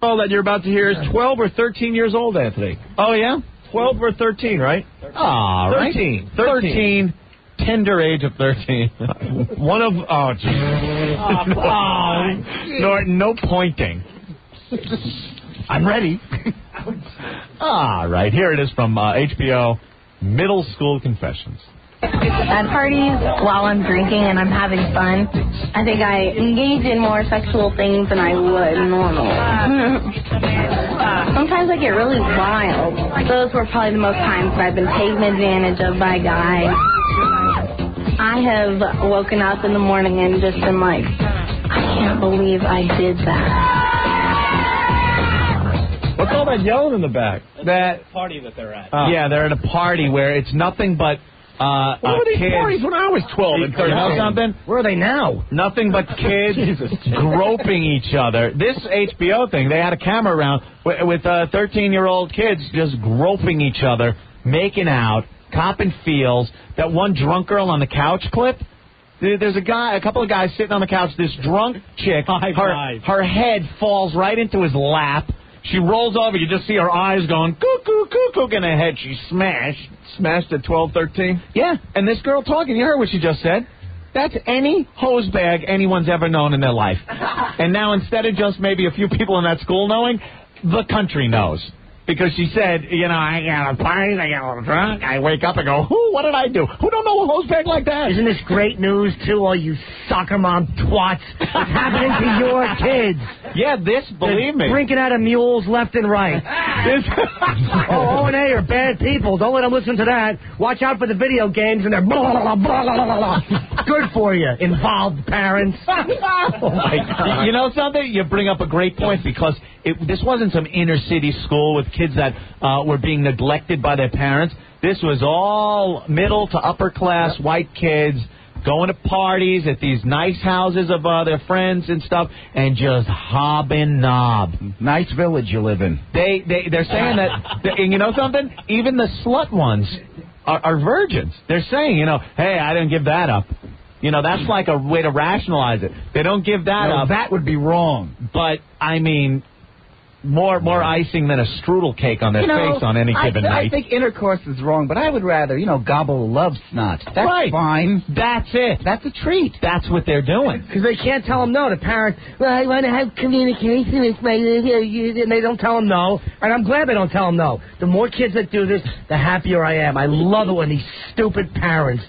Oh, that you're about to hear is 12 or 13 years old, Anthony. Oh, yeah? 12 or 13, right? 13. 13. Tender age of 13. One of... Oh, jeez. No pointing. I'm ready. All right, here it is from HBO, Middle School Confessions. At parties, while I'm drinking and I'm having fun, I think I engage in more sexual things than I would normally. Sometimes I get really wild. Those were probably the most times that I've been taken advantage of by guys. I have woken up in the morning and just been like, I can't believe I did that. What's all that yelling in the back? That party that they're at. Yeah, they're at a party where it's nothing but what were these kids. parties when I was 12 and 13? You know something? Where are they now? Nothing but kids groping each other. This HBO thing, they had a camera around with 13-year-old kids just groping each other, making out, copping feels. That one drunk girl on the couch clip, there's a couple of guys sitting on the couch. This drunk chick, her head falls right into his lap. She rolls over. You just see her eyes going, cuckoo, cuckoo, in her head. She smashed at 12, 13. Yeah, and this girl talking, you heard what she just said. That's any hose bag anyone's ever known in their life. And now instead of just maybe a few people in that school knowing, the country knows. Because she said, I got a party, I got a little drunk. I wake up and go, what did I do? Who don't know a hose bag like that? Isn't this great news, too, all you soccer mom twats? What's happening to your kids? Yeah, believe me. Drinking out of mules left and right. O&A are bad people. Don't let them listen to that. Watch out for the video games and they're blah, blah, blah, blah, blah, blah. Good for you, involved parents. Oh my God. You know something? You bring up a great point because this wasn't some inner city school with kids that were being neglected by their parents. This was all middle to upper class white kids going to parties at these nice houses of their friends and stuff and just hob and knob. Nice village you live in. They're saying that, and you know something? Even the slut ones are virgins. They're saying, hey, I didn't give that up. That's like a way to rationalize it. They don't give that up. That would be wrong. But, I mean... More icing than a strudel cake on their face on any given night. I think intercourse is wrong, but I would rather, gobble love snot. That's fine. That's it. That's a treat. That's what they're doing. Because they can't tell them no. The parent, I want to have communication with my... And they don't tell them no. And I'm glad they don't tell them no. The more kids that do this, the happier I am. I love it when these stupid parents...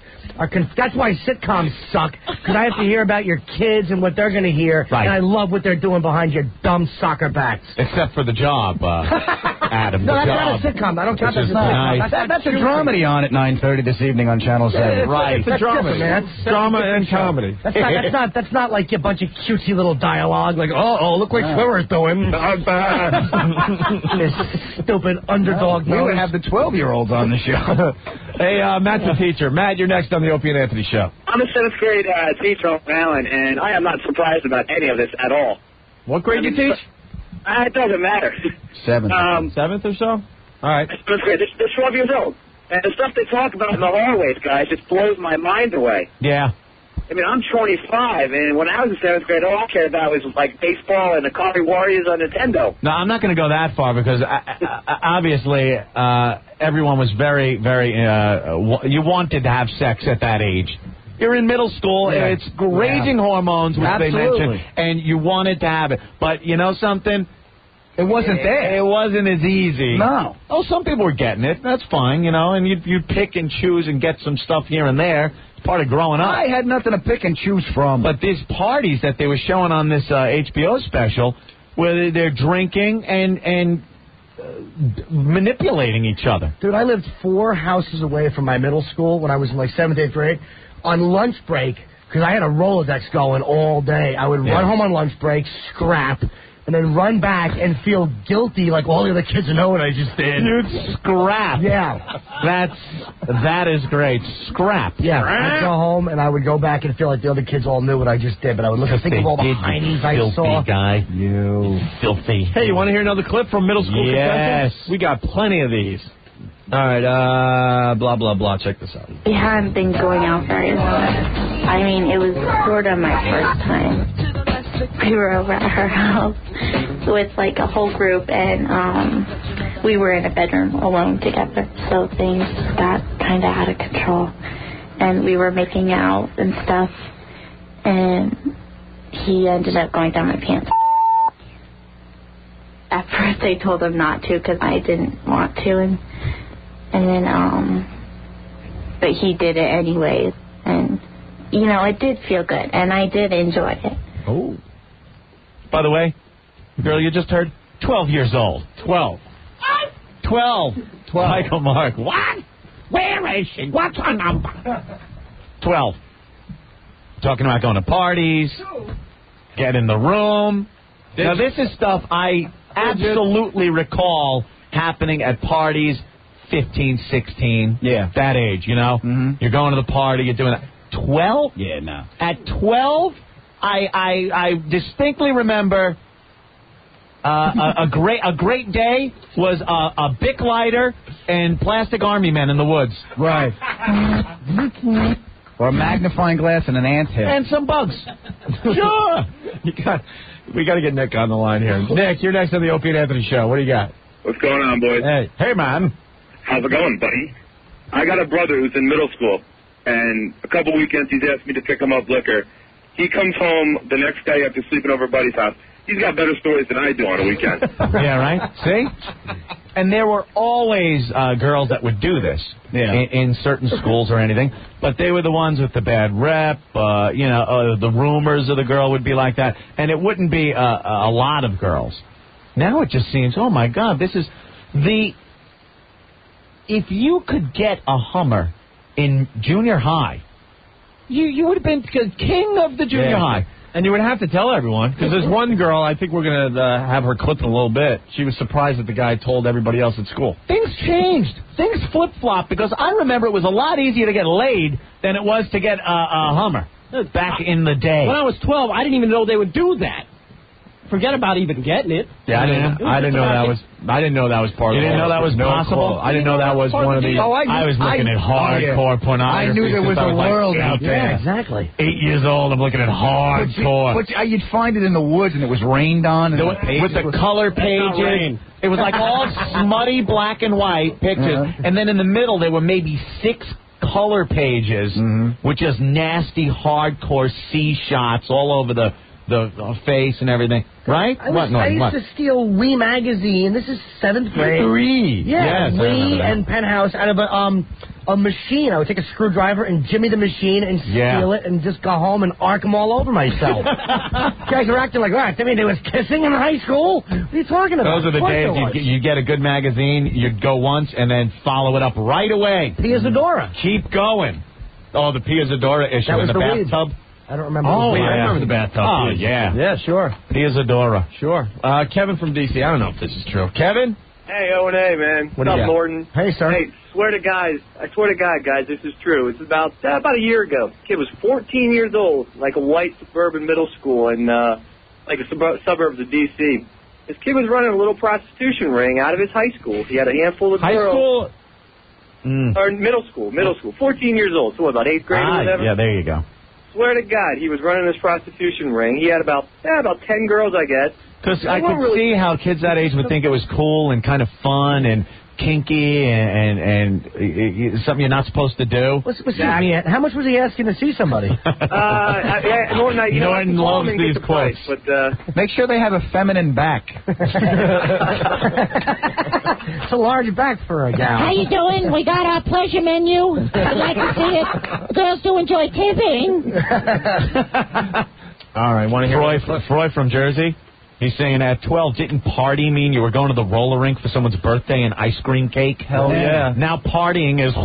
That's why sitcoms suck, because I have to hear about your kids and what they're going to hear, and I love what they're doing behind your dumb soccer bats. Except for the job, Adam. No, that's not a sitcom. I don't count that as a sitcom. That's a dramedy on at 9:30 this evening on Channel 7. Right. It's a drama. That's drama and comedy. That's not like a bunch of cutesy little dialogue, like, look what Schwimmer's doing. This stupid underdog. We would have the 12-year-olds on the show. Hey, Matt's a teacher. Matt, you're next on the Opie and Anthony Show. I'm a 7th grade teacher on Allen, and I am not surprised about any of this at all. What grade do you teach? It doesn't matter. 7th. 7th or so? All right. 7th grade. They're 12 years old. And the stuff they talk about in the hallways, guys, just blows my mind away. Yeah. I mean, I'm 25, and when I was in 7th grade, all I cared about was, like, baseball and the Atari Warriors on Nintendo. No, I'm not going to go that far because, obviously, everyone was very, very... you wanted to have sex at that age. You're in middle school, and it's raging hormones, which they mentioned, and you wanted to have it. But you know something? It wasn't there. It wasn't as easy. No. Oh, some people were getting it. That's fine, and you'd pick and choose and get some stuff here and there. Part of growing up. I had nothing to pick and choose from. But these parties that they were showing on this HBO special, where they're drinking and manipulating each other. Dude, I lived 4 houses away from my middle school when I was in like 7th, 8th grade. On lunch break, because I had a Rolodex going all day, I would run home on lunch break, scrap, and then run back and feel guilty like all the other kids know what I just did. Dude, scrap. Yeah. That is great. Scrap. Yeah. I'd go home and I would go back and feel like the other kids all knew what I just did, but I would look and think of all the heinies I saw. Filthy guy. You. Filthy. Hey, you want to hear another clip from middle school confessions? We got plenty of these. All right, blah, blah, blah. Check this out. We hadn't been going out very long. I mean, it was sort of my first time. we were over at her house with like a whole group, and we were in a bedroom alone together, so things got kind of out of control, and we were making out and stuff, and he ended up going down my pants. At first I told him not to because I didn't want to, and then but he did it anyways, and you know, it did feel good, and I did enjoy it. Oh. By the way, girl, you just heard 12 years old. 12. What? 12. Michael Mark. What? Where is she? What's her number? 12. Talking about going to parties. Get in the room. Now, this is stuff I absolutely recall happening at parties 15, 16. Yeah. That age, you know? Mm-hmm. You're going to the party, you're doing that. 12? Yeah, no. At 12, I distinctly remember a great day was a Bic lighter and plastic army men in the woods. Right. Or a magnifying glass and an anthill. And some bugs. Sure. We got to get Nick on the line here. Nick, you're next on the Opie and Anthony show. What do you got? What's going on, boys? Hey, man. How's it going, buddy? I got a brother who's in middle school, and a couple weekends he's asked me to pick him up liquor. He comes home the next day after sleeping over a buddy's house. He's got better stories than I do on a weekend. Yeah, right? See? And there were always girls that would do this in certain schools or anything, but they were the ones with the bad rep, the rumors of the girl would be like that, and it wouldn't be a lot of girls. Now it just seems, oh, my God, this is the... If you could get a Hummer in junior high, you would have been king of the junior high. And you would have to tell everyone, because there's one girl, I think we're going to have her clipped in a little bit. She was surprised that the guy told everybody else at school. Things changed. Things flip-flopped, because I remember it was a lot easier to get laid than it was to get a Hummer back in the day. When I was 12, I didn't even know they would do that. Forget about even getting it. Yeah, I didn't know that was part of it. You didn't know that was possible? I didn't know that was one of the... I was looking at hardcore pornography. I knew there was a world out there. Yeah, exactly. 8 years old, I'm looking at hardcore. But you'd find it in the woods, and it was rained on. And with the color pages. It was like all smutty black and white pictures. And then in the middle, there were maybe 6 color pages with just nasty, hardcore C shots all over the face and everything, right? I used to steal Wii magazine. This is 7th grade. Wii, yeah, yes, Wii and Penthouse out of a machine. I would take a screwdriver and jimmy the machine and steal it and just go home and arc them all over myself. Guys are acting like that. I mean, there was kissing in high school. What are you talking about? Those are the days you'd get a good magazine, you'd go once and then follow it up right away. Pia Zadora. Keep going. Oh, the Pia Zadora issue in the bathtub. I don't remember. Oh, yeah. I remember the bathtub. Oh, yeah. Yeah, sure. Pia Zadora. Sure. Kevin from D.C. I don't know if this is true. Kevin? Hey, O&A, man. What's up, Norton? Hey, sir. Hey, I swear to God, guys, this is true. It's about a year ago. Kid was 14 years old, like a white suburban middle school in like a suburbs of D.C. This kid was running a little prostitution ring out of his high school. He had a handful of girls. High school? Or middle school. 14 years old. So what, about 8th grade or whatever? Yeah, there you go. Swear to God, he was running this prostitution ring. He had about 10 girls, I guess. Because I could see how kids that age would think it was cool and kind of fun and kinky and something you're not supposed to do. How much was he asking to see somebody? Norton loves these quotes. But make sure they have a feminine back. It's a large back for a gal. How you doing? We got our pleasure menu. I'd like to see it. Girls do enjoy tipping. All right, want to hear Froy from Jersey? He's saying at 12, didn't party mean you were going to the roller rink for someone's birthday and ice cream cake? Hell yeah. Now partying is...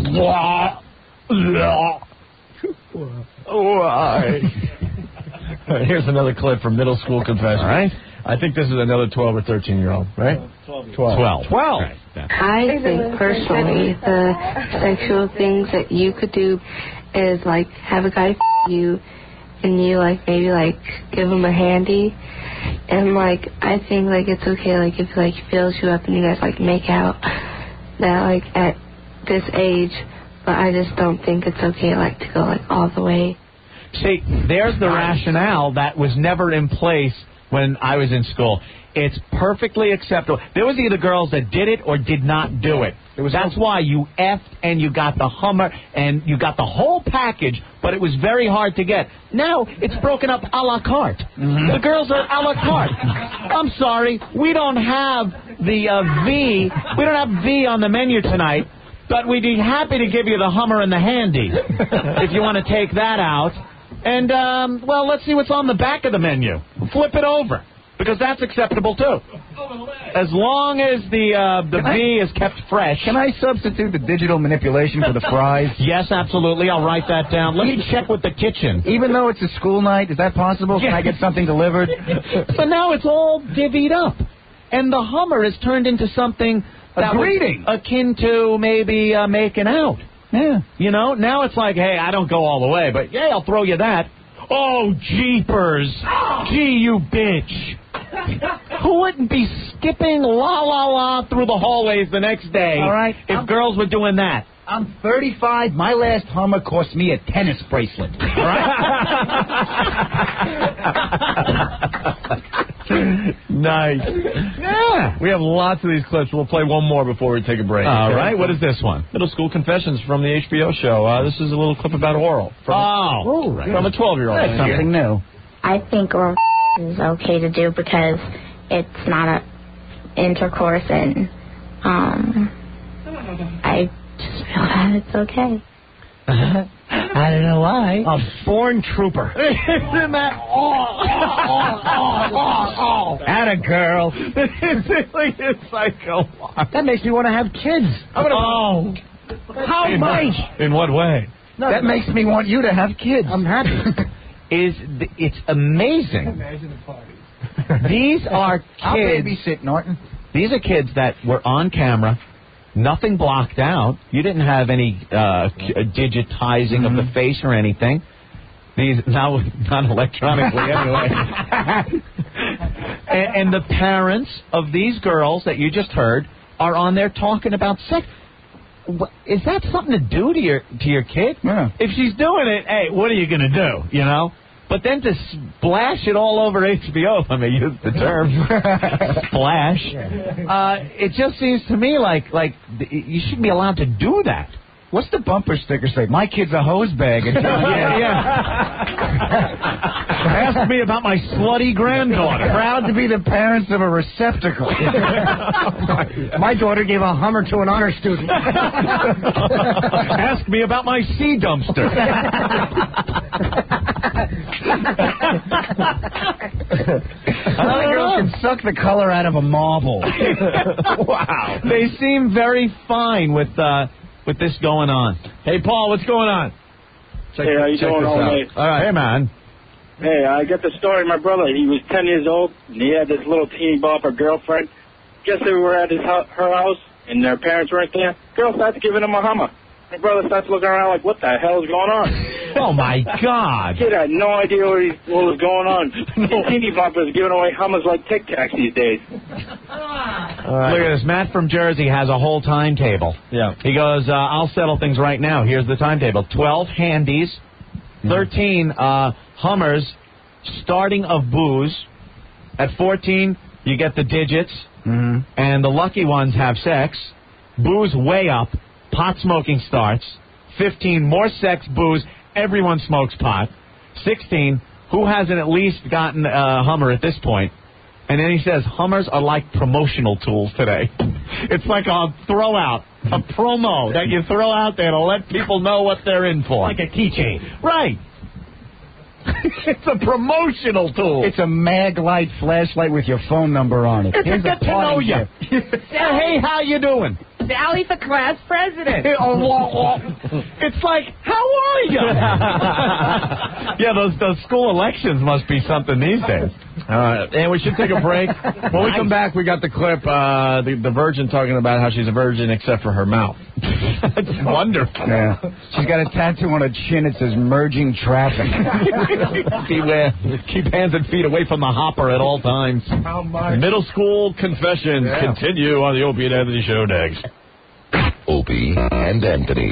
Here's another clip from Middle School Confession. All right. I think this is another 12 or 13-year-old, right? 12. 12. Right. I think personally the sexual things that you could do is like have a guy you and you like maybe like give him a handy, and like I think like it's okay like if like he fills you up and you guys like make out that like at this age, but I just don't think it's okay like to go like all the way. See, there's the rationale that was never in place when I was in school. It's perfectly acceptable. There was either girls that did it or did not do it. That's why you effed and you got the Hummer and you got the whole package, but it was very hard to get. Now it's broken up a la carte. The girls are a la carte. I'm sorry, we don't have the V. We don't have V on the menu tonight, but we'd be happy to give you the Hummer and the Handy if you want to take that out. And, well, let's see what's on the back of the menu. Flip it over, because that's acceptable, too. As long as the V is kept fresh. Can I substitute the digital manipulation for the fries? Yes, absolutely. I'll write that down. Let me check with the kitchen. Even though it's a school night, is that possible? Can I get something delivered? But now it's all divvied up. And the Hummer has turned into something that was akin to maybe making out. Yeah. You know, now it's like, hey, I don't go all the way, but, yeah, I'll throw you that. Oh, jeepers. Gee, you bitch. Who wouldn't be skipping la through the hallways the next day if girls were doing that? I'm 35. My last Hummer cost me a tennis bracelet. All right? Nice. Yeah. We have lots of these clips. We'll play one more before we take a break. All right. What is this one? Middle School Confessions from the HBO show. This is a little clip about oral. From a 12-year-old. That's something new. I think oral is okay to do because it's not a intercourse, and I just feel that it's okay. I don't know why. A born trooper. Isn't that? Atta girl. It's like a psycho. That makes me want to have kids. How much? In what way? No, that makes me want you to have kids. I'm happy. It's amazing. Imagine the party. These are kids. I'll babysit, Norton. These are kids that were on camera. Nothing blocked out. You didn't have any digitizing of the face or anything. These now not electronically anyway. and the parents of these girls that you just heard are on there talking about sex. Is that something to do to your kid? Yeah. If she's doing it, hey, what are you going to do? You know. But then to splash it all over HBO, if I may use the term, splash, it just seems to me like you shouldn't be allowed to do that. What's the bumper sticker say? My kid's a hose bag. Ask me about my slutty granddaughter. Proud to be the parents of a receptacle. My daughter gave a Hummer to an honor student. Ask me about my sea dumpster. Other girls can suck the color out of a marble. Wow. They seem very fine with this going on. Hey, Paul, what's going on? Hey, how you doing, all mate? All right, hey, man. Hey, I got the story of my brother. He was 10 years old, and he had this little teeny bopper girlfriend. Guess they were at her house, and their parents weren't there. Girl starts giving him a Hummer. My brother starts looking around like, what the hell is going on? Oh, my God. Kid had no idea what was going on. Teeny boppers giving away Hummers like Tic Tacs these days. Look at this. Matt from Jersey has a whole timetable. Yeah. He goes, I'll settle things right now. Here's the timetable. 12 handies, 13 Hummers, starting of booze. At 14, you get the digits, and the lucky ones have sex. Booze way up. Pot smoking starts. 15, more sex, booze. Everyone smokes pot. 16, who hasn't at least gotten a Hummer at this point? And then he says, Hummers are like promotional tools today. It's like a throw-out, a promo that you throw out there to let people know what they're in for. Like a keychain. Right. It's a promotional tool. It's a mag light flashlight with your phone number on it. It's a get to know you. Hey, how you doing? Sally for class president. It's like, how are you? Yeah, those school elections must be something these days. And we should take a break. When we come back, we got the clip, the virgin talking about how she's a virgin except for her mouth. That's wonderful. Yeah. She's got a tattoo on her chin that says merging traffic. Beware. Keep hands and feet away from the hopper at all times. How much? Middle School Confessions continue on the Opie and Anthony Show next. Opie and Anthony.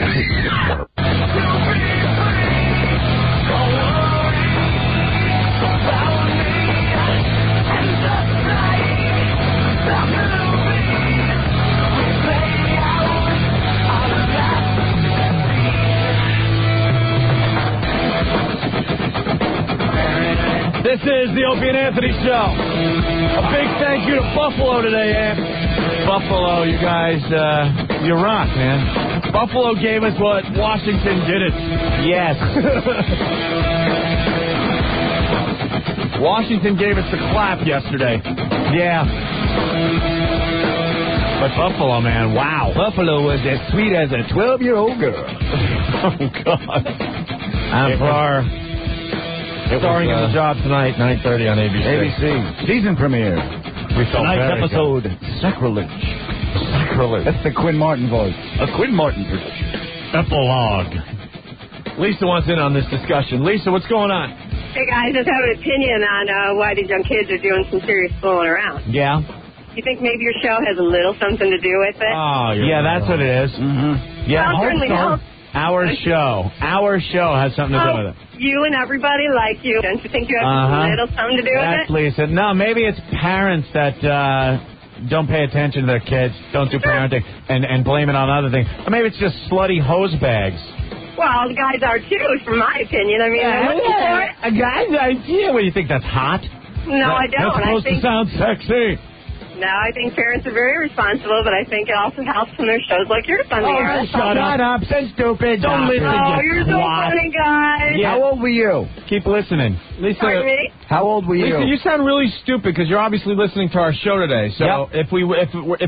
Opie and Anthony Show. A big thank you to Buffalo today, Ant. Buffalo, you guys, you rock, man. Buffalo gave us what Washington didn't. Yes. Washington gave us the clap yesterday. Yeah. But Buffalo, man, wow. Buffalo was as sweet as a 12-year-old girl. Oh, God. And for our starring in the job tonight, 9:30 on ABC. ABC. Season premiere. We felt Tonight's very episode, good. Sacrilege. Sacrilege. That's the Quinn Martin voice. A Quinn Martin production. Epilogue. Lisa wants in on this discussion. Lisa, what's going on? Hey, guys, just have an opinion on why these young kids are doing some serious fooling around. Yeah. You think maybe your show has a little something to do with it? Oh, yeah, that's what it is. Mm-hmm. Yeah, well, certainly helps. Our show has something to do with it. You and everybody like you. Don't you think you have a little something to do That's with it? Lisa. No, maybe it's parents that don't pay attention to their kids, don't do parenting, and blame it on other things. Or maybe it's just slutty hose bags. Well, the guys are too, from my opinion. I mean, they're looking for it. A guy's idea. What, do you think that's hot? No, I don't. That's supposed to sound sexy. No, I think parents are very responsible, but I think it also helps when there's shows like yours on the air. Shut up. So stupid. Don't listen. Oh, you're so funny, guys. Yeah. How old were you? Keep listening. Lisa, Pardon me? How old were you? Lisa, you sound really stupid because you're obviously listening to our show today. So if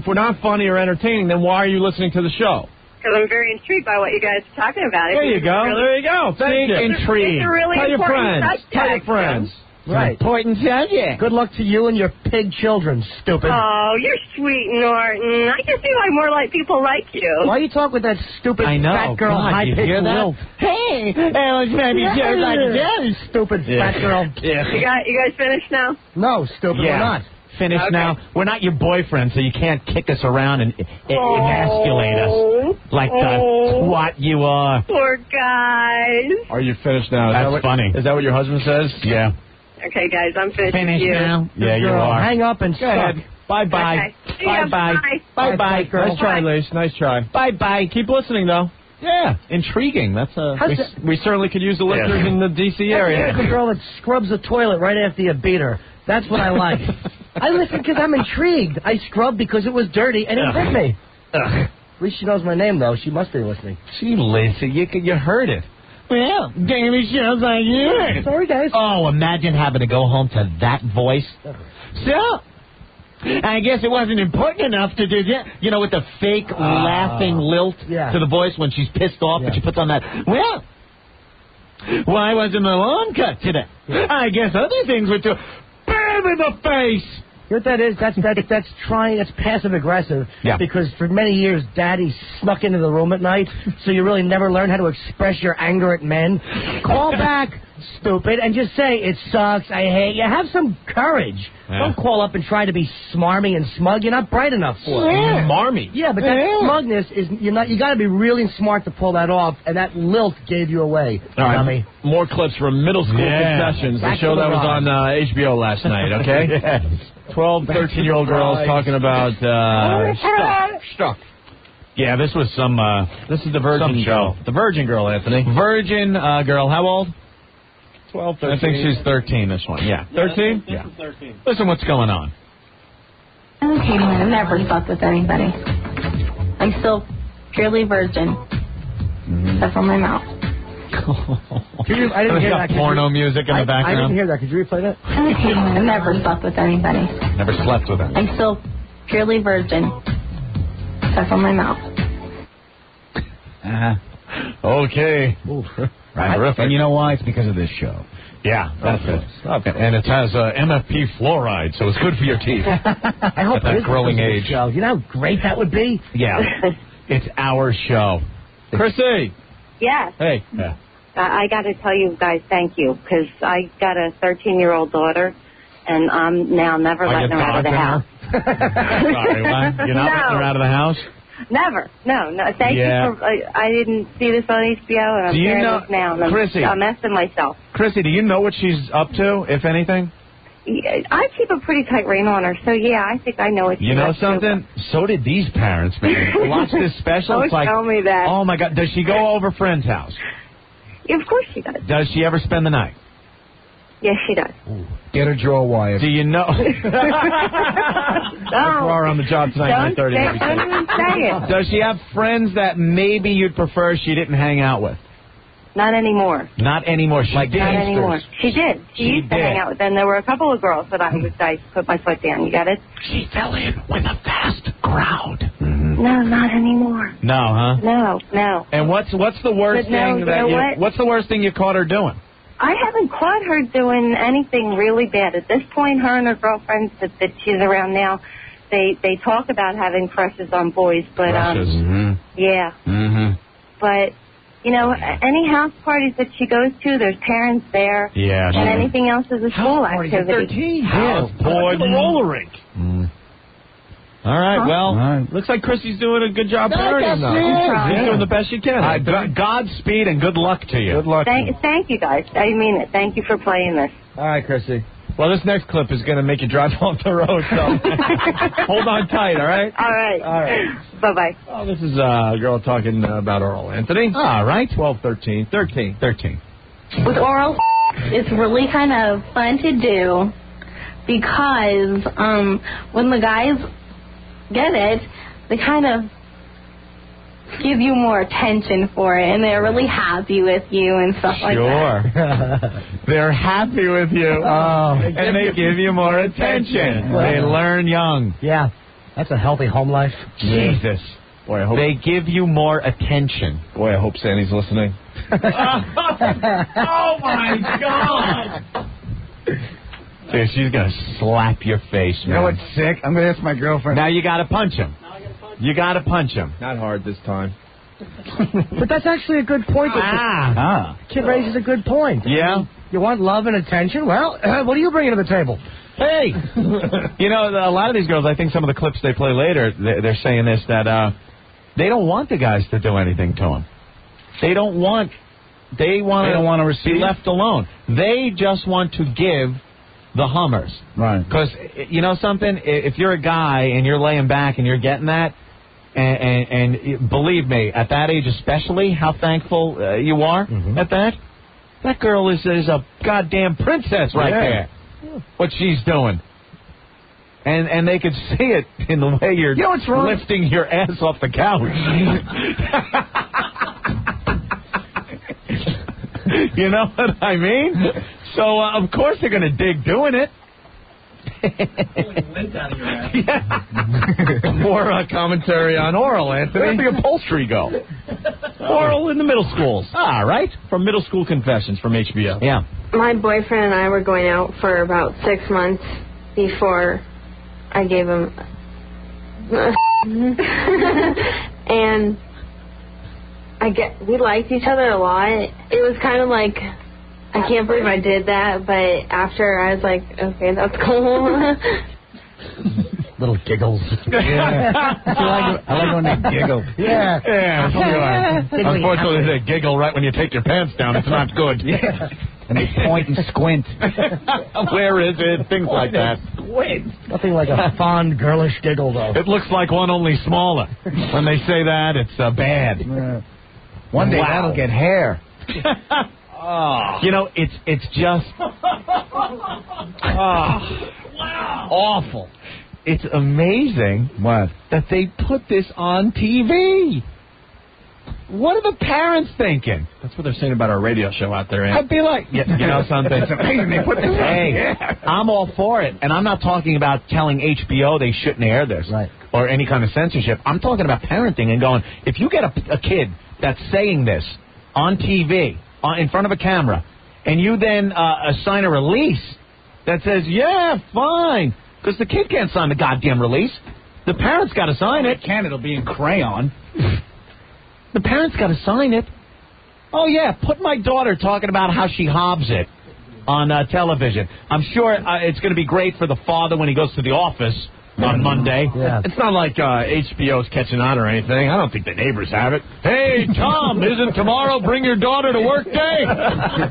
we're not funny or entertaining, then why are you listening to the show? Because I'm very intrigued by what you guys are talking about. There you go. There you go. Thank you. Intrigued. It's a really Tell your important friends. subject. Tell your friends. Right. Important subject. Good luck to you and your pig children, stupid. Oh, you're sweet, Norton. I can see why more like people like you. Why you talk with that stupid I know. fat girl, God, you hear high-pitched that? lilt? Hey, that was maybe just like this. Stupid fat girl. Yeah. You guys finished now? No, stupid, we're not. Finished Okay. now. We're not your boyfriend, so you can't kick us around and emasculate us like the twat you are. Poor guys. Are you finished now? That's funny. Is that what your husband says? Yeah. Okay, guys, I'm finished with Finished you. now? Good Yeah, you girl. are. Hang up and Go ahead. Bye-bye. Okay. See ya. Bye-bye. Bye. Bye-bye. girl. Nice try, Liz. Nice try. Bye-bye. Keep listening, though. Yeah. Intriguing. That's We certainly could use the listeners in the D.C. area. That's the girl that scrubs the toilet right after you beat her. That's what I like. I listen because I'm intrigued. I scrubbed because it was dirty and it bit me. At least she knows my name, though. She must be listening. Gee, Lisa, you heard it. Well, Davy shows like you. Sorry, guys. Oh, imagine having to go home to that voice. So, I guess it wasn't important enough to do that. You know, with the fake laughing lilt to the voice when she's pissed off, but she puts on that. Well, why wasn't the lawn cut today? I guess other things were too. Bam in the face. You know what that is? That's trying. That's passive aggressive. Yeah. Because for many years, Daddy snuck into the room at night, so you really never learn how to express your anger at men. Call back, stupid, and just say it sucks. I hate you. Have some courage. Yeah. Don't call up and try to be smarmy and smug. You're not bright enough for it. Marmy. Yeah, but that smugness is you're not. You got to be really smart to pull that off, and that lilt gave you away. All right. Dummy. More clips from Middle School Confessions, the Back show to the that was on HBO last night, okay? Yes. 12, 13-year-old girls talking about stuff. Yeah, this was some. This is the Virgin show. The Virgin Girl, Anthony. Virgin girl. How old? 12, 13. I think she's 13. This one. Yeah. 13? Yeah. Listen, what's going on? Okay, I've never slept with anybody. I'm still purely virgin, except for my mouth. I didn't hear that. Porno music in the I background. didn't hear that. Could you replay that? Okay, I've never slept with anybody. Never slept with her. I'm still purely virgin, except for my mouth. Okay. Right. And you know why? It's because of this show. Yeah, that's it. And it has MFP fluoride, so it's good for your teeth. I hope At that it is growing because of the age. show. You know how great that would be? Yeah. It's our show. Chrissy. Yes. Hey. Yeah. I got to tell you guys thank you, because I got a 13-year-old daughter, and I'm now never letting her out of the house. Sorry, what? You're not letting her out of the house? Never. No. Thank you for... I didn't see this on HBO, and I'm hearing this now, and Chrissy, I'm messing myself. Chrissy, do you know what she's up to, if anything? I keep a pretty tight rein on her, so yeah, I think I know what You know something? So did these parents, man. Watch this special. Don't It's like, tell me that. oh, my God. Does she go over friend's house? Of course she does. Does she ever spend the night? Yes, she does. Get her draw wire. Do you know? Draw on the job tonight, 9:30. Don't even say it. Does she have friends that maybe you'd prefer she didn't hang out with? Not anymore. Not anymore. She Not did. anymore. She did. She used to hang out with them. There were a couple of girls that I put my foot down. You got it? She fell in with a fast crowd. No, not anymore. No, huh? No. And what's the worst what's the worst thing you caught her doing? I haven't caught her doing anything really bad. At this point, her and her girlfriends that she's around now, they talk about having crushes on boys, but yeah. But you know, any house parties that she goes to, there's parents there. Yeah. And anything else is a school activity. 13. House boy, the roller rink. All right, well, looks like Chrissy's doing a good job parenting, though. She's doing the best she can. Godspeed and good luck to you. Good luck. Thank you, guys. I mean it. Thank you for playing this. All right, Chrissy. Well, this next clip is going to make you drive off the road, so hold on tight, all right? All right. Bye-bye. Oh, this is a girl talking about oral, Anthony. All right. 12, 13. With oral, it's really kind of fun to do because when the guys get it, they kind of give you more attention for it, and they're really happy with you and stuff like that. Sure. They're happy with you. And they give you more attention. They learn young. Yeah. That's a healthy home life. Jesus. Boy, I hope they give you more attention. Boy, I hope Sandy's listening. Oh, my God. Dude, she's going to slap your face, man. You know what's sick? I'm going to ask my girlfriend. Now you got to punch him. You got to punch him. Not hard this time. But that's actually a good point. Kid raises a good point. Yeah? You want love and attention? Well, what are you bringing to the table? Hey! You know, a lot of these girls, I think some of the clips they play later, they're saying this, that they don't want the guys to do anything to them. They don't want to be left alone. They just want to give the Hummers. Right. Because, you know something? If you're a guy and you're laying back and you're getting that, and believe me, at that age especially, how thankful you are at that. That girl is a goddamn princess right there. What she's doing. And they could see it in the way you're lifting your ass off the couch. You know what I mean? So, of course they're going to dig doing it. More commentary on oral, Anthony. Where'd the upholstery go? Oral in the middle schools. All right. From Middle School Confessions from HBO. Yeah. My boyfriend and I were going out for about 6 months before I gave him and we liked each other a lot. It was kind of like, I can't believe I did that, but after I was like, okay, that's cool. Little giggles. Yeah. I like when they giggle. Yeah. Sure. Unfortunately, they giggle right when you take your pants down. It's not good. Yeah. And they point and squint. Where is it? Things like that. Squint. Nothing like a fond, girlish giggle, though. It looks like one, only smaller. When they say that, it's bad. One day that'll get hair. You know, it's just awful. It's amazing that they put this on TV. What are the parents thinking? That's what they're saying about our radio show out there, I'd be like, you know something? It's amazing they put this on. Hey, I'm all for it. And I'm not talking about telling HBO they shouldn't air this or any kind of censorship. I'm talking about parenting and going, if you get a kid that's saying this on TV, in front of a camera, and you then sign a release that says, yeah, fine, because the kid can't sign the goddamn release. The parents got to sign it. It'll be in crayon. The parents got to sign it. Oh, yeah, put my daughter talking about how she hobs it on television. I'm sure it's going to be great for the father when he goes to the office on Monday. Yeah. It's not like HBO's catching on or anything. I don't think the neighbors have it. Hey, Tom, isn't tomorrow bring your daughter to work day?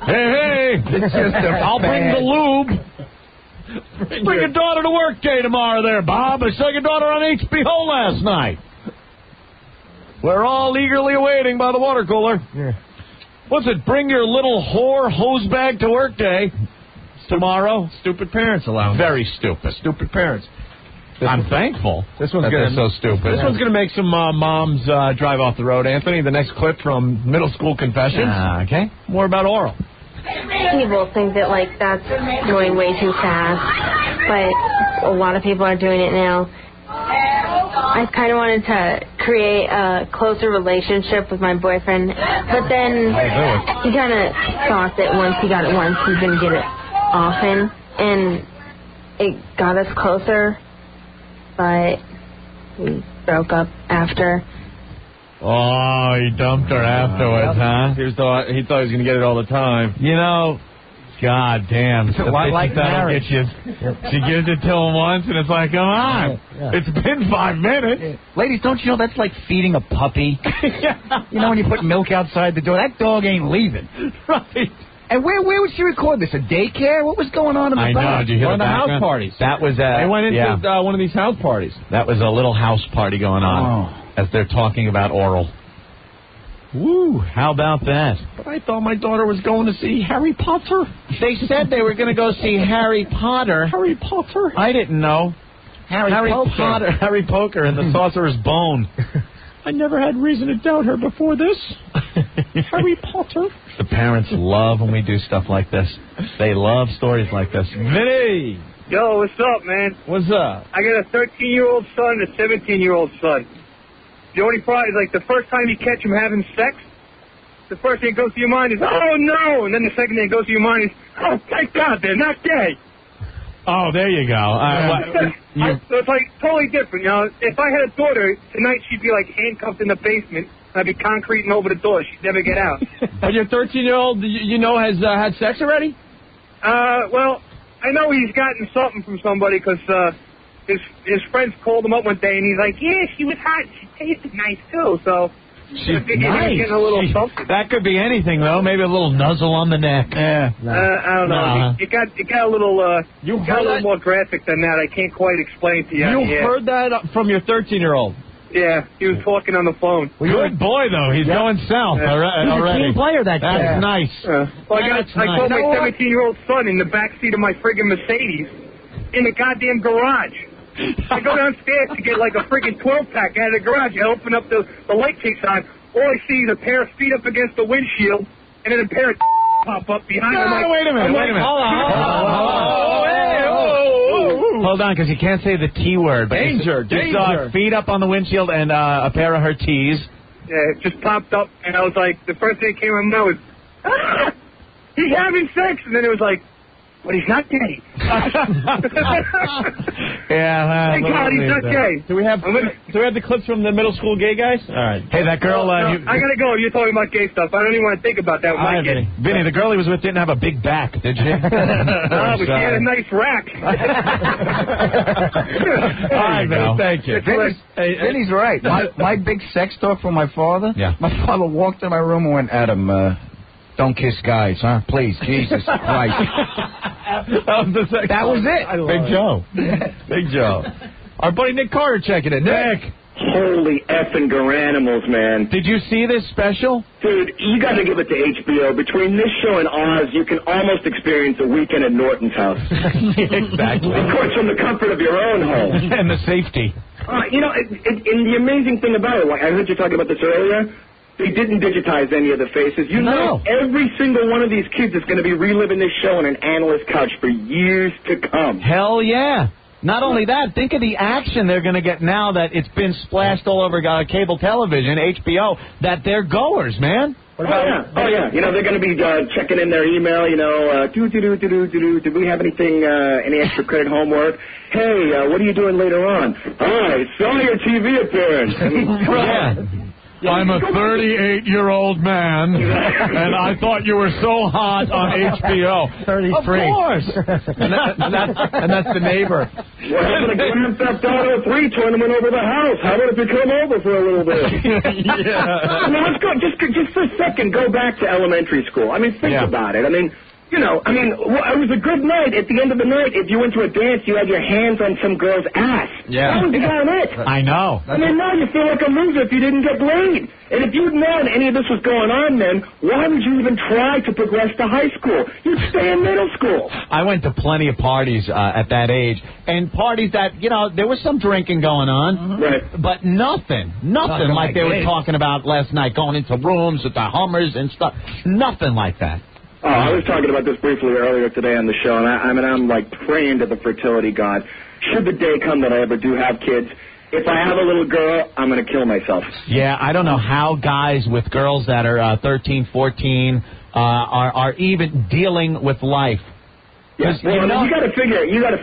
Hey, it's just I'll bring the lube. Bring your daughter to work day tomorrow there, Bob. I saw your daughter on HBO last night. We're all eagerly awaiting by the water cooler. Yeah. What's it? Bring your little whore hose bag to work day. tomorrow. Stupid parents allowance. Very stupid. Stupid parents. I'm thankful. This one's they're so stupid. This one's going to make some moms drive off the road, Anthony. The next clip from Middle School Confessions. Okay. More about oral. People think that, like, that's going way too fast, but a lot of people are doing it now. I kind of wanted to create a closer relationship with my boyfriend, but then he kind of thought that once he got it once, he didn't get it often, and it got us closer, but we broke up after. Oh, he dumped her afterwards, huh? He thought he was going to get it all the time. You know, God damn. Like marriage. She gives it to him once, and it's like, come on. Yeah. It's been 5 minutes. Ladies, don't you know that's like feeding a puppy? You know when you put milk outside the door? That dog ain't leaving. Right. And where would she record this? A daycare? What was going on in the I back? know. Did you hear One of the house parties. That was They went into one of these house parties. That was a little house party going on as they're talking about oral. Woo, how about that? But I thought my daughter was going to see Harry Potter. They said they were going to go see Harry Potter. Harry Potter? I didn't know. Harry Potter. Harry Poker and the Sorcerer's Bone. I never had reason to doubt her before this. Harry Potter. The parents love when we do stuff like this. They love stories like this. Vinny! Yo, what's up, man? What's up? I got a 13-year-old son and a 17-year-old son. The only problem is, like, the first time you catch them having sex, the first thing that goes through your mind is, oh, no! And then the second thing that goes through your mind is, oh, thank God, they're not gay. Oh, there you go. So it's, like, totally different. You know, if I had a daughter, tonight she'd be, like, handcuffed in the basement, and I'd be concreting over the door. She'd never get out. But your 13-year-old, you know, has had sex already? Well, I know he's gotten something from somebody because his friends called him up one day, and he's like, yeah, she was hot. She tasted nice, too. So she's nice. Getting a little something. That could be anything, though. Maybe a little nuzzle on the neck. I don't know. It got a little more graphic than that. I can't quite explain to you. You heard that from your 13-year-old? Yeah, he was talking on the phone. Good boy, though. He's going south already. He's a team player, that kid. That's nice. Well, I called my 17-year-old son in the backseat of my friggin' Mercedes in the goddamn garage. I go downstairs to get like a friggin' 12-pack out of the garage. I open up the light kicks on. All I see is a pair of feet up against the windshield, and then a pair of pop up behind him. No, wait a minute. Hold on, because you can't say the T word. But Danger. You saw feet up on the windshield and a pair of her T's. Yeah, it just popped up, and I was like, the first thing that came in my mind was, he's having sex, and then it was like, but he's not gay. Yeah. Thank God he's not gay. Do we have the clips from the middle school gay guys? All right. Hey, that girl. I gotta go. You're talking about gay stuff. I don't even want to think about that with my kid. Vinny, the girl he was with didn't have a big back, did she? No, but she had a nice rack. All right, Vinny, thank you. Vinny's right. My big sex talk from my father. Yeah. My father walked in my room and went, Adam, don't kiss guys, huh? Please, Jesus Christ. That was it. Big Joe. Big Joe. Our buddy Nick Carter checking it. Nick. Holy effing garanimals, man. Did you see this special? Dude, you got to give it to HBO. Between this show and Oz, you can almost experience a weekend at Norton's house. Exactly. Of course, from the comfort of your own home. And the safety. You know, and the amazing thing about it, like I heard you talking about this earlier, they didn't digitize any of the faces. You know, every single one of these kids is going to be reliving this show on an analyst couch for years to come. Hell yeah. Not only that, think of the action they're going to get now that it's been splashed all over cable television, HBO, that they're goers, man. Oh, yeah. You know, they're going to be checking in their email, you know, did we have anything, any extra credit homework? Hey, what are you doing later on? I saw your TV appearance. I'm a 38-year-old man, and I thought you were so hot on HBO. 33. Of course. and that's the neighbor. We're having a Grand Theft Auto 3 tournament over the house. How about if you come over for a little bit? Yeah. I mean, let's go, just for a second, go back to elementary school. I mean, think about it. I mean, you know, it was a good night. At the end of the night, if you went to a dance, you had your hands on some girl's ass. Yeah. That was about it. I know. I mean, now you feel like a loser if you didn't get laid. And if you'd known any of this was going on then, why would you even try to progress to high school? You'd stay in middle school. I went to plenty of parties at that age, and parties that, you know, there was some drinking going on, right? But nothing like they were talking about last night, going into rooms with the Hummers and stuff. Nothing like that. Oh, I was talking about this briefly earlier today on the show, and I'm like praying to the fertility god. Should the day come that I ever do have kids, if I have a little girl, I'm going to kill myself. Yeah, I don't know how guys with girls that are 13, 14 are even dealing with life. Yes, well, you got to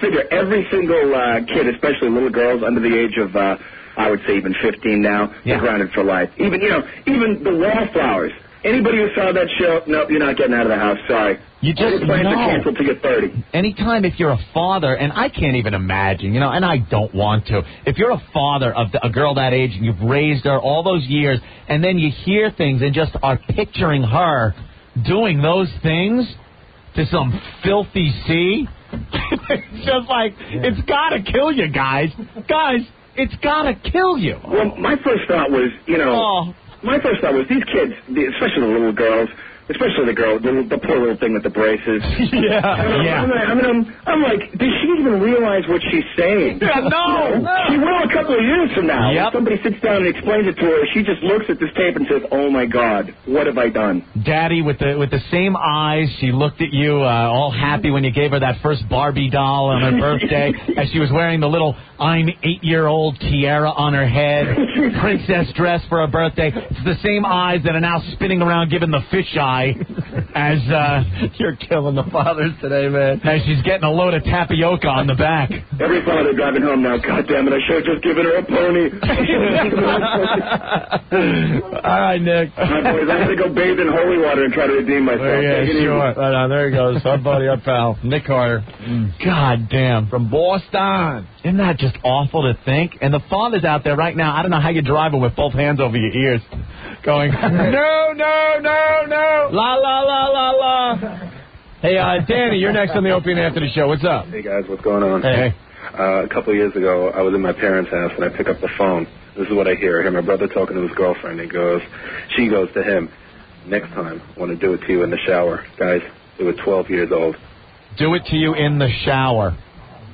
figure every single kid, especially little girls under the age of I would say even 15 now, they're grounded for life. Even the Wallflowers. Anybody who saw that show, nope, you're not getting out of the house. Sorry. You just your plans are canceled till you're 30. Anytime if you're a father, and I can't even imagine, and I don't want to. If you're a father of a girl that age and you've raised her all those years, and then you hear things and just are picturing her doing those things to some filthy sea, it's just like, it's got to kill you, guys. Guys, it's got to kill you. Well, my first thought was, these kids, especially the little girls, especially the girl, the poor little thing with the braces. I'm like, does she even realize what she's saying? Yeah, no. She will a couple of years from now. Yep. If somebody sits down and explains it to her, she just looks at this tape and says, oh, my God, what have I done? Daddy, with the same eyes, she looked at you all happy when you gave her that first Barbie doll on her birthday, as she was wearing the little I'm 8-year-old tiara on her head, princess dress for her birthday. It's the same eyes that are now spinning around giving the fish eye as you're killing the fathers today, man. As she's getting a load of tapioca on the back. Every father driving home now, God damn it, I should have just given her a pony. All right, Nick. All right, boys, I'm going to go bathe in holy water and try to redeem myself. Yeah, sure. Right on, there he goes. Our buddy, our pal, Nick Carter. God damn. From Boston. Isn't that just awful to think? And the fathers out there right now, I don't know how you're driving with both hands over your ears, going, no, no, no, no. La, la, la, la, la. Hey, Danny, you're next on the Opie and Anthony show. What's up? Hey, guys, what's going on? Hey. A couple of years ago, I was in my parents' house, and I pick up the phone. This is what I hear. I hear my brother talking to his girlfriend. She goes to him, next time, I want to do it to you in the shower. Guys, they were 12 years old. Do it to you in the shower.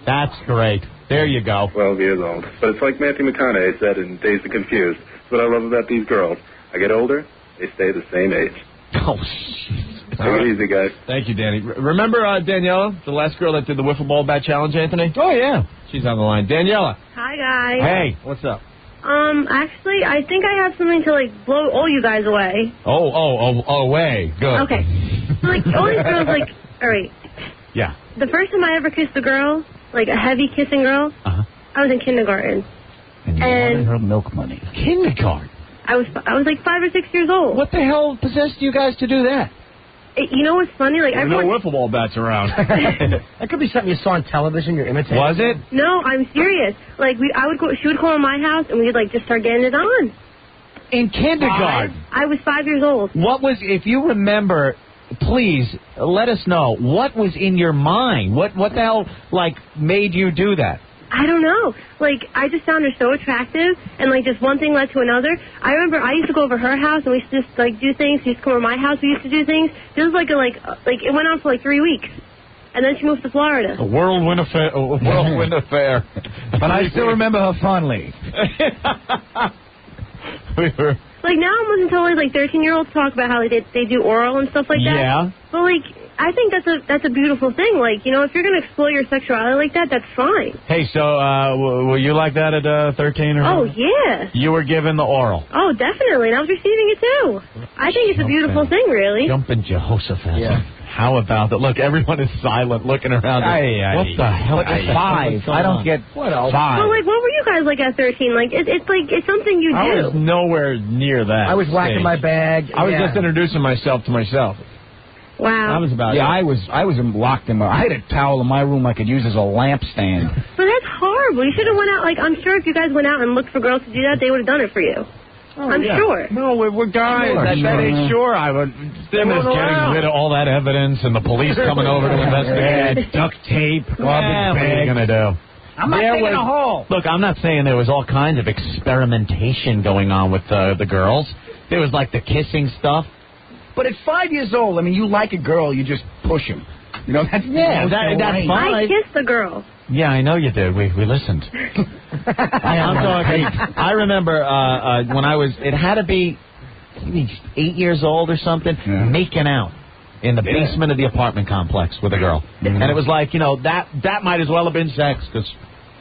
That's great. There you go. 12 years old. But it's like Matthew McConaughey said in Dazed and Confused. It's what I love about these girls. I get older, they stay the same age. Oh, shit. Take it easy, guys. Thank you, Danny. Remember Daniela, the last girl that did the wiffle ball bat challenge, Anthony? Oh, yeah. She's on the line. Daniela. Hi, guys. Hey. What's up? Actually, I think I have something to, blow all you guys away. Oh, away. Good. Okay. So, all these girls, all right. Yeah. The first time I ever kissed a girl, a heavy kissing girl, I was in kindergarten. And you wanted her milk money. Kindergarten? I was 5 or 6 years old. What the hell possessed you guys to do that? You know what's funny? There were no wiffle ball bats around. That could be something you saw on television. You're imitating. Was it? No, I'm serious. She would call to my house, and we'd just start getting it on. In kindergarten? I was 5 years old. What was, if you remember, please let us know, what was in your mind? What the hell, made you do that? I don't know. I just found her so attractive, and, just one thing led to another. I remember I used to go over her house, and we used to just, do things. She used to come over my house. We used to do things. This was, it went on for, 3 weeks. And then she moved to Florida. A whirlwind affair. But I still remember her fondly. We were... now I'm listening to all these 13-year-olds talk about how they do oral and stuff like that. Yeah. But I think that's a beautiful thing. If you're gonna explore your sexuality like that, that's fine. Hey, so were you like that at 13 or? Oh yeah. You were given the oral. Oh, definitely, and I was receiving it too. I think it's a beautiful thing, really. Jumping Jehoshaphat. Yeah. How about that? Look, everyone is silent, looking around. What the hell? Five. I don't get what else. 5. Well, what were you guys like at 13? It's something you do. I was nowhere near that. I was whacking my bag. I was just introducing myself to myself. Wow. That was about it. I was locked in I had a towel in my room I could use as a lampstand. But that's horrible. You should have went out. I'm sure if you guys went out and looked for girls to do that, they would have done it for you. I'm sure. No, we're guys. Sure, at that age, sure, I would. Them is getting rid of all that evidence and the police coming over to investigate. Duct tape, garbage What are you bag. going to do? I'm not taking a hole. Look, I'm not saying there was all kinds of experimentation going on with the girls. There was like the kissing stuff. But at 5 years old, I mean, you like a girl, you just push him. You know, that's that's fine. I kissed the girl. Yeah, I know you did. We listened. I'm talking. I remember when I was. It had to be maybe 8 years old or something, making out in the basement of the apartment complex with a girl, and it was like, you know, that might as well have been sex because.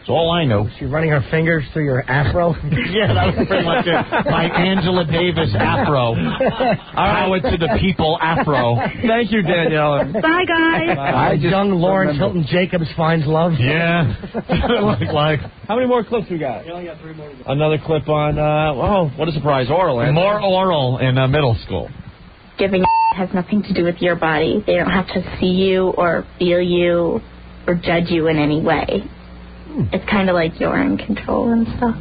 That's all I know. She running her fingers through your afro? Yeah, that was pretty much it. My Angela Davis afro. Power to the people afro. Thank you, Danielle. Bye, guys. Young Lawrence Hilton Jacobs finds love. Yeah. like. How many more clips we got? We only got 3 more to go. Another clip on, what a surprise, oral. More oral in middle school. Giving has nothing to do with your body. They don't have to see you or feel you or judge you in any way. It's kind of like you're in control and stuff.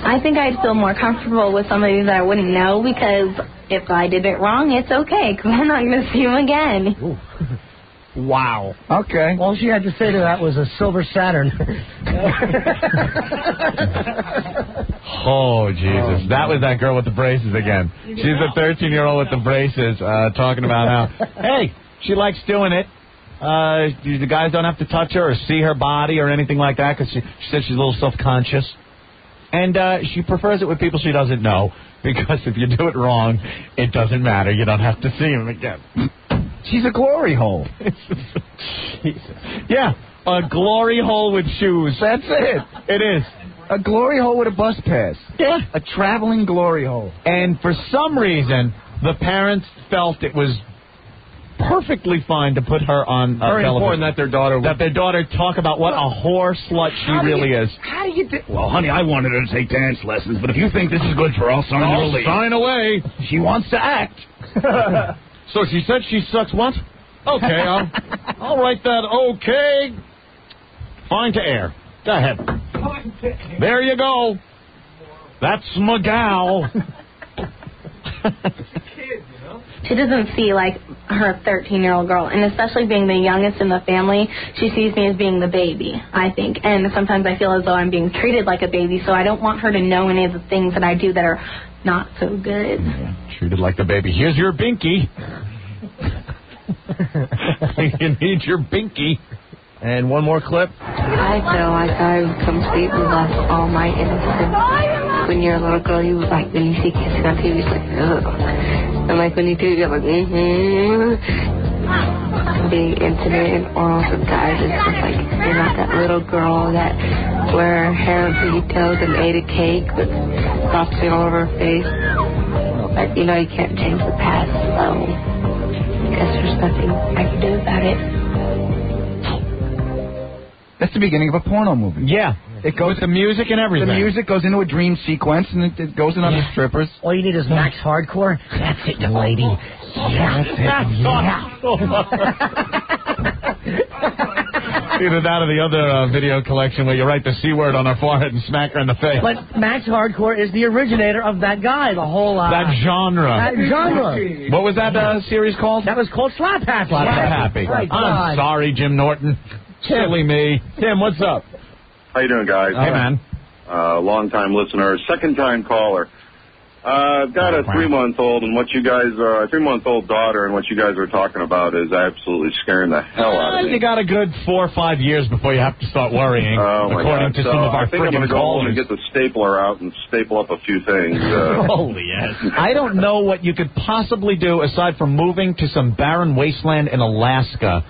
I think I'd feel more comfortable with somebody that I wouldn't know because if I did it wrong, it's okay because I'm not going to see him again. Wow. Okay. All she had to say to that was a silver Saturn. Oh, Jesus. That was that girl with the braces again. She's the 13-year-old with the braces talking about how, hey, she likes doing it. The guys don't have to touch her or see her body or anything like that because she said she's a little self-conscious. And she prefers it with people she doesn't know because if you do it wrong, it doesn't matter. You don't have to see him again. She's a glory hole. Jesus. Yeah, a glory hole with shoes. That's it. It is. A glory hole with a bus pass. Yeah. A traveling glory hole. And for some reason, the parents felt it was perfectly fine to put her on Very television. important that their daughter talk about what a whore slut she really is. How do you do? Well, honey, I wanted her to take dance lessons, but if you think this is good for her, I'll sign her a leave. Sign away. She wants to act. So she said she sucks what? Okay, I'll write that. Okay. Fine to air. Go ahead. There you go. That's my gal. She doesn't see like her 13-year-old girl, and especially being the youngest in the family, she sees me as being the baby, I think. And sometimes I feel as though I'm being treated like a baby, so I don't want her to know any of the things that I do that are not so good. Yeah, treated like the baby. Here's your binky. You need your binky. And one more clip. I feel like I've completely lost all my innocence. When you're a little girl, you like when you see kissing on TV, it's like, ugh. And like when you do, you're like, Being intimate and oral with guys is just like, you're not that little girl that wear her hair in pigtails and ate a cake with frosting all over her face. But you know you can't change the past, so I guess there's nothing I can do about it. That's the beginning of a porno movie. Yeah. It goes with the music and everything. The music goes into a dream sequence, and it goes in on the strippers. All you need is Max Hardcore. That's it, young lady. Yeah, that's it. Either that or the other video collection where you write the C word on her forehead and smack her in the face. But Max Hardcore is the originator of that guy, the whole... that genre. That genre. What was that series called? That was called Slap Happy. Slap Happy. Right, I'm sorry, Jim Norton. Silly me. Tim, what's up? How you doing, guys? Hey, man. Long-time listener, second-time caller. I've got a 3-month-old, and what you guys are, a 3-month-old daughter, and what you guys are talking about is absolutely scaring the hell out of me. You got a good 4 or 5 years before you have to start worrying, according to some of our I think I'm going to go home and get the stapler out and staple up a few things. Holy yes. I don't know what you could possibly do aside from moving to some barren wasteland in Alaska,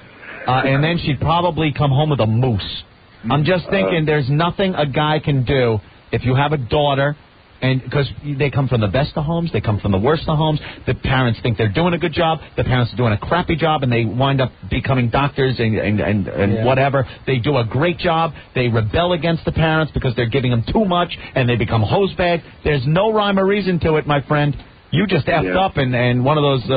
and then she'd probably come home with a moose. I'm just thinking there's nothing a guy can do if you have a daughter, and because they come from the best of homes, they come from the worst of homes. The parents think they're doing a good job. The parents are doing a crappy job, and they wind up becoming doctors and whatever. They do a great job. They rebel against the parents because they're giving them too much, and they become hose bags. There's no rhyme or reason to it, my friend. You just effed up and one of those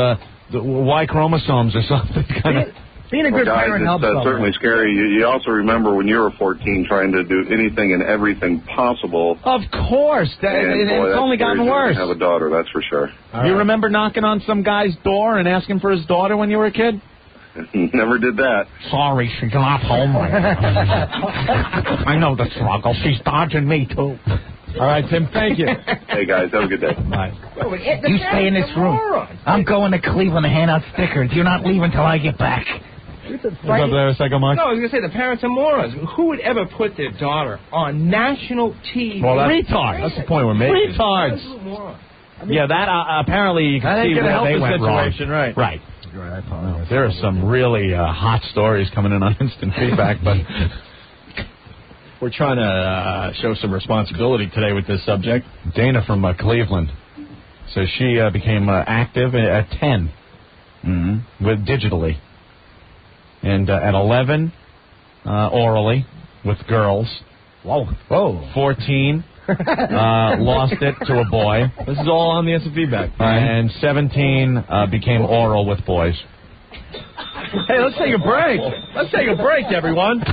Y chromosomes or something kind of... Being a good parent helps. It's certainly scary. You also remember when you were 14 trying to do anything and everything possible. Of course. It's only gotten worse. You have a daughter, that's for sure. You remember knocking on some guy's door and asking for his daughter when you were a kid? Never did that. Sorry, she's not home right now. I know the struggle. She's dodging me, too. All right, Tim, thank you. Hey, guys, have a good day. Bye. You stay in this room. I'm going to Cleveland to hand out stickers. You're not leaving till I get back. Was up there a second, Mike? No, I was going to say the parents are morons. Who would ever put their daughter on national TV? Well, Retards. That's the point we're making. Retards. Yeah, that apparently you can see where they went situation, wrong. Right. There are some really hot stories coming in on instant feedback, but we're trying to show some responsibility today with this subject. Dana from Cleveland says she became active at 10 with digitally, and at 11 orally with girls. Whoa. 14 lost it to a boy. This is all on the instant feedback. And 17 became oral with boys. Hey, let's take a break. Let's take a break, everyone.